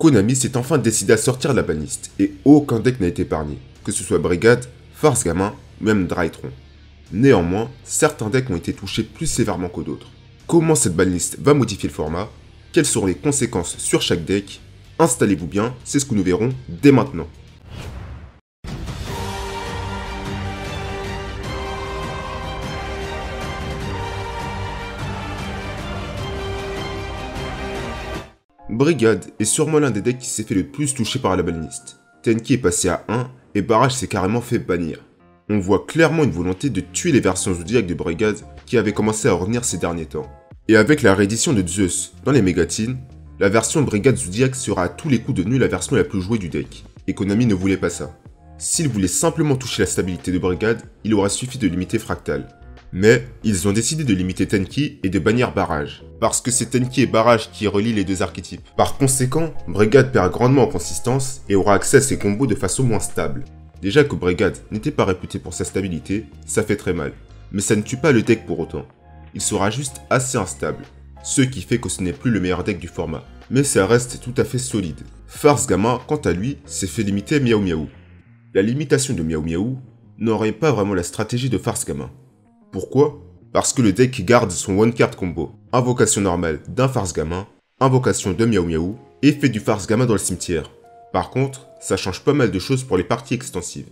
Konami s'est enfin décidé à sortir la banlist, et aucun deck n'a été épargné, que ce soit Brigade, Farce Gamin ou même Drytron. Néanmoins, certains decks ont été touchés plus sévèrement que d'autres. Comment cette banlist va modifier le format? Quelles seront les conséquences sur chaque deck? Installez-vous bien, c'est ce que nous verrons dès maintenant. Brigade est sûrement l'un des decks qui s'est fait le plus toucher par la banlist. Tenki est passé à 1 et Barrage s'est carrément fait bannir. On voit clairement une volonté de tuer les versions Zodiac de Brigade qui avaient commencé à revenir ces derniers temps. Et avec la réédition de Zeus dans les Megatines, la version Brigade Zodiac sera à tous les coups devenue la version la plus jouée du deck. Et Konami ne voulait pas ça. S'il voulait simplement toucher la stabilité de Brigade, il aura suffi de limiter Fractal. Mais ils ont décidé de limiter Tenki et de bannir Barrage, parce que c'est Tenki et Barrage qui relient les deux archétypes. Par conséquent, Brigade perd grandement en consistance et aura accès à ses combos de façon moins stable. Déjà que Brigade n'était pas réputé pour sa stabilité, ça fait très mal. Mais ça ne tue pas le deck pour autant. Il sera juste assez instable, ce qui fait que ce n'est plus le meilleur deck du format. Mais ça reste tout à fait solide. Farce Gamin, quant à lui, s'est fait limiter Miaou Miaou. La limitation de Miaou Miaou n'aurait pas vraiment la stratégie de Farce Gamin. Pourquoi? Parce que le deck garde son one card combo. Invocation normale d'un Farce Gamin, invocation de Miaou Miaou, et fait du Farce Gamin dans le cimetière. Par contre, ça change pas mal de choses pour les parties extensives.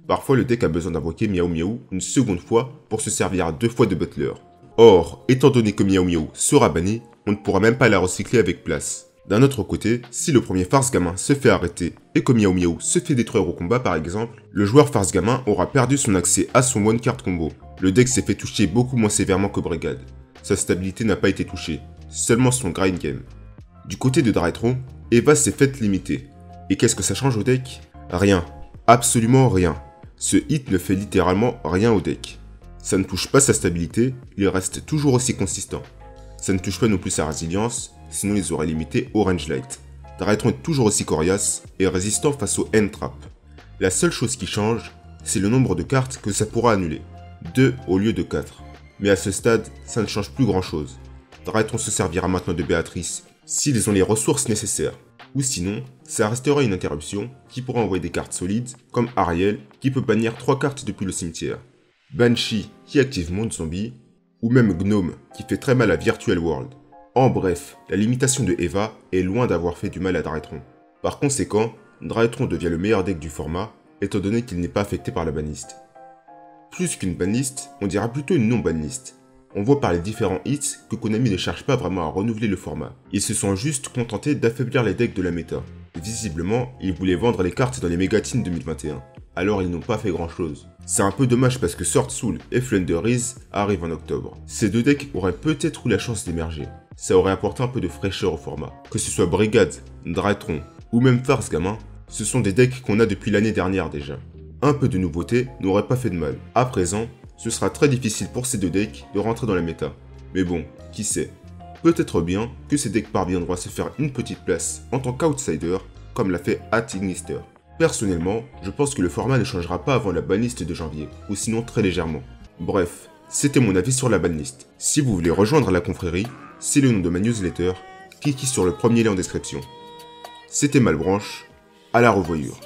Parfois le deck a besoin d'invoquer Miaou Miaou une seconde fois pour se servir à 2 fois de Butler. Or, étant donné que Miaou Miaou sera banni, on ne pourra même pas la recycler avec place. D'un autre côté, si le premier Farce Gamin se fait arrêter et que Miaou Miaou se fait détruire au combat par exemple, le joueur Farce Gamin aura perdu son accès à son one card combo. Le deck s'est fait toucher beaucoup moins sévèrement que Brigade. Sa stabilité n'a pas été touchée, seulement son grind game. Du côté de Drytron, Eva s'est faite limiter. Et qu'est-ce que ça change au deck? Rien. Absolument rien. Ce hit ne fait littéralement rien au deck. Ça ne touche pas sa stabilité, il reste toujours aussi consistant. Ça ne touche pas non plus sa résilience, sinon ils auraient limité Orange Light. Drytron est toujours aussi coriace et résistant face au N-Trap. La seule chose qui change, c'est le nombre de cartes que ça pourra annuler. 2 au lieu de 4. Mais à ce stade, ça ne change plus grand chose. Drytron se servira maintenant de Béatrice s'ils ont les ressources nécessaires. Ou sinon, ça restera une interruption qui pourra envoyer des cartes solides, comme Ariel qui peut bannir 3 cartes depuis le cimetière, Banshee qui active Monde Zombie, ou même Gnome qui fait très mal à Virtual World. En bref, la limitation de Eva est loin d'avoir fait du mal à Drytron. Par conséquent, Drytron devient le meilleur deck du format, étant donné qu'il n'est pas affecté par la banlist. Plus qu'une banlist, on dira plutôt une non-banlist. On voit par les différents hits que Konami ne cherche pas vraiment à renouveler le format. Ils se sont juste contentés d'affaiblir les decks de la méta. Visiblement, ils voulaient vendre les cartes dans les Megatines 2021. Alors ils n'ont pas fait grand chose. C'est un peu dommage parce que Sword Soul et Flunderies arrivent en octobre. Ces deux decks auraient peut-être eu la chance d'émerger. Ça aurait apporté un peu de fraîcheur au format. Que ce soit Brigade, Drytron ou même Farce Gamin, ce sont des decks qu'on a depuis l'année dernière déjà. Un peu de nouveauté n'aurait pas fait de mal. À présent, ce sera très difficile pour ces deux decks de rentrer dans la méta. Mais bon, qui sait. Peut-être bien que ces decks parviendront à se faire une petite place en tant qu'outsider, comme l'a fait Ignister. Personnellement, je pense que le format ne changera pas avant la banlist de janvier, ou sinon très légèrement. Bref, c'était mon avis sur la banlist. Si vous voulez rejoindre la confrérie, c'est le nom de ma newsletter, cliquez sur le premier lien en description. C'était Malbranche, à la revoyure.